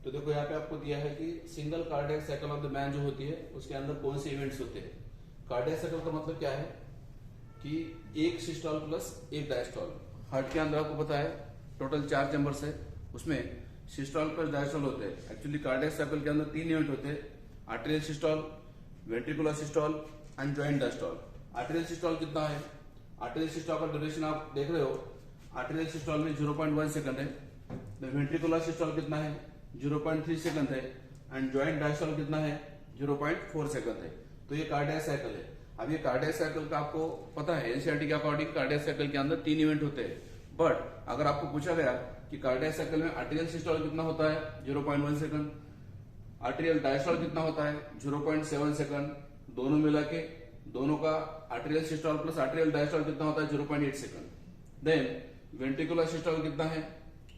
तो देखो यहाँ पे आपको दिया है कि single cardiac cycle of the man जो होती है उसके अंदर कौन से इवेंट्स होते हैं। कार्डियक साइकिल का मतलब क्या है कि एक सिस्टोल प्लस एक डायस्टोल। हार्ट के अंदर आपको पता है टोटल 4 चैम्बर्स है, उसमें सिस्टोल प्लस डायस्टोल होते हैं। एक्चुअली कार्डियक साइकिल के अंदर 3 इवेंट होते हैं, arterial systole, ventricular systole and joint diastole. Arterial systole कितना है? आर्टेरियल सिस्टोल का ड्यूरेशन आप देख रहे हो, आर्टेरियल सिस्टोल में 0.1 सेकंड है। वेंट्रिकुलर सिस्टोल कितना है? 0.3 सेकंड है। एंड जॉइंट डायस्टोल कितना है? 0.4 सेकंड है। तो ये कार्डियक साइकिल है। अब ये कार्डियक साइकिल का आपको पता है एनसीईआरटी के अकॉर्डिंग कार्डियक साइकिल के अंदर 3 इवेंट होते हैं। बट अगर आपको पूछा गया कि कार्डियक साइकिल में आर्टेरियल सिस्टोल कितना होता है? 0.1 सेकंड। आर्टेरियल डायस्टोल कितना होता है? 0.7 सेकंड। दोनों मिला के दोनों का arterial systole plus arterial diastole कितना होता है? 0.8 सेकंड। देन वेंट्रिकुलर सिस्टोल कितना है?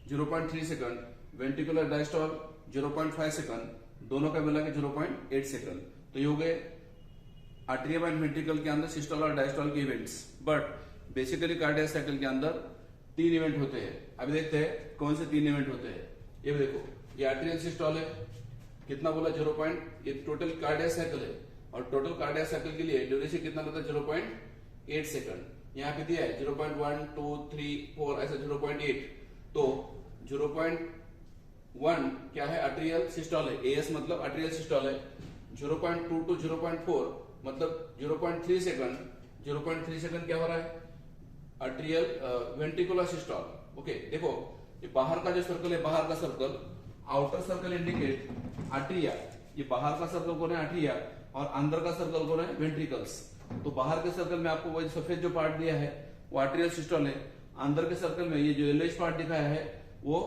0.3 सेकंड। Ventricular diastole 0.5 second. दोनों का मिला के 0.8 सेकंड। तो ये हो गए आर्टेरियल एंड वेंट्रिकल के अंदर सिस्टोल और डायस्टोल के events. But basically cardiac cycle के अंदर 3 इवेंट होते हैं। अभी देखते हैं कौन से 3 इवेंट होते हैं। ये देखो, ये आर्टेरियल सिस्टोल है, कितना बोला? 0. ये टोटल कार्डियक साइकिल है और टोटल कार्डियक साइकिल के लिए ड्यूरेशन कितना होता है? 0.8 सेकंड। यहाँ पे दिया है 0.1 2 3 4 ऐसा 0.8। तो 0.1 क्या है? आर्टेरियल सिस्टोल है, एएस मतलब आर्टेरियल सिस्टोल है। 0.2 टू 0.4 मतलब 0.3 सेकंड। 0.3 सेकंड क्या हो रहा है? Arterial ventricular systole. ओके, देखो ये बाहर का जो सर्कल है, बाहर का circle, outer circle indicate arteria. ये बाहर का सर्कल कौन है? आर्टेरिया। और अंदर का सर्कल कौन है? वेंट्रिकल्स। तो बाहर के सर्कल में आपको वही सफेद जो पार्ट दिया है वो आर्टेरियल सिस्टोल है। अंदर के सर्कल में ये जो येलोइश पार्ट दिखाया है वो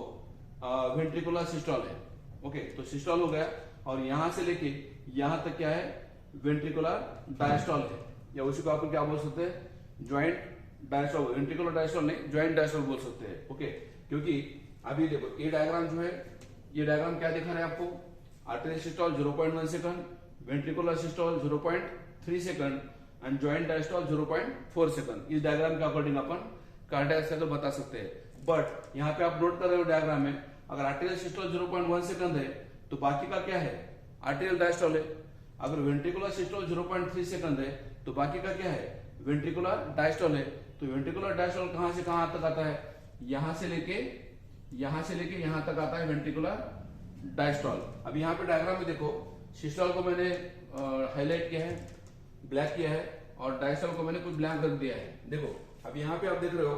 वेंट्रिकुलर सिस्टोल है। ओके, तो सिस्टोल हो गया। और यहां से लेके यहां तक क्या है? वेंट्रिकुलर डायस्टोल है, या उसी को आप क्या बोल सकते हैं? Joint diastole. वेंट्रिकुलर डायस्टोल नहीं, ज्वाइंट डायस्टोल बोल सकते हैं। ओके, क्योंकि अभी देखो ये डायग्राम जो है, ये डायग्राम क्या दिखा रहा है आपको? Arterial systole 0.1 second, ventricular systole 0.3 second and joint diastole 0.4 second. इस डायग्राम के अकॉर्डिंग अपन कार्डियक साइकिल बता सकते हैं। बट यहाँ पे आप नोट कर रहे हो डायग्राम में, अगर आर्टेरियल सिस्टोल 0.1 सेकंड है तो बाकी का क्या है? आर्टेरियल डायस्टोल है। अगर वेंट्रिकुलर सिस्टोल 0.3 सेकंड है तो बाकी का क्या है? वेंट्रिकुलर डायस्टोल है। तो वेंट्रिकुलर डायस्टोल कहां से कहां तक आता है? यहां से लेके यहां तक आता है वेंट्रिकुलर डायस्टोल। अब यहाँ पे डायग्राम में देखो, सिस्टोल को मैंने हाईलाइट किया है, ब्लैक किया है, और डायस्टोल को मैंने कुछ ब्लैक रख दिया है। देखो अब यहाँ पे आप देख रहे हो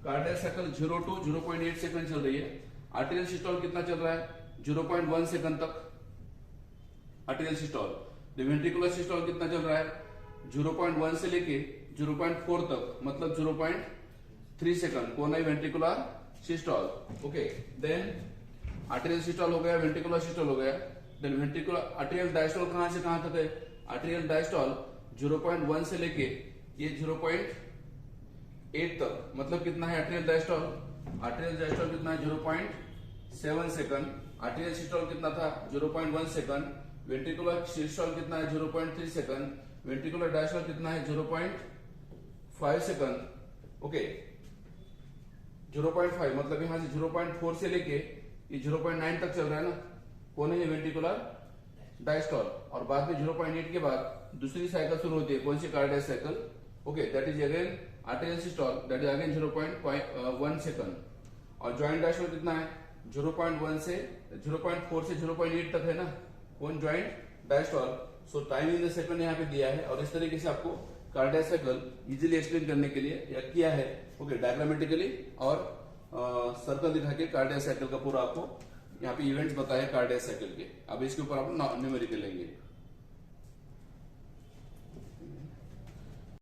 कार्डियक साइकिल 0 टू 0.8 सेकंड चल रही है। आर्टेरियल सिस्टोल कितना चल रहा है? 0.1 सेकंड तक आर्टेरियल सिस्टोल। वेंट्रिकुलर सिस्टोल कितना चल रहा है? 0.1 से लेके 0.4 तक मतलब 0.3 सेकंड। कौन है? Ventricular systole. Okay, then arterial systole हो गया, वेंट्रिकुलर सिस्टोल हो गया। देन वेंट्रिकुलर आर्टेरियल डायस्टोल कहां से कहां तक है? आर्टेरियल डायस्टोल 0.1 से लेके ये 0.8 तक मतलब कितना है आर्टेरियल डायस्टोल? आर्टेरियल डायस्टोल कितना है? 0.7 सेकंड। आर्टेरियल सिस्टोल कितना था? 0.1 सेकंड। वेंट्रिकुलर सिस्टोल कितना है? 0.3 सेकंड। वेंट्रिकुलर डायस्टोल कितना है? 0.5 सेकंड। ओके, 0.5 मतलब यहां से 0.4 से लेके ये 0.9 तक चल रहा है ना। कौन है? ये वेंट्रिकुलर डायस्टोल। और बाद में 0.8 के बाद दूसरी साइकिल शुरू होती है। कौन सी? Cardiac cycle. Okay, that is again arterial systole, that is again 0.1 second. और जॉइंट डायस्टोल कितना है? 0.1 से 0.4 से 0.8 तक है ना। कौन? Joint diastole. So time in the second यहाँ पे दिया है और इस तरीके से आपको कार्डियक साइकिल इजीली एक्सप्लेन करने के लिए या किया है। ओके, डायग्रामेटिकली और सर्कल दिखा के कार्डियक साइकिल का पूरा आपको यहाँ पे इवेंट्स बताए कार्डियक साइकिल के। अब इसके ऊपर आप न्यूमेरिकल लेंगे।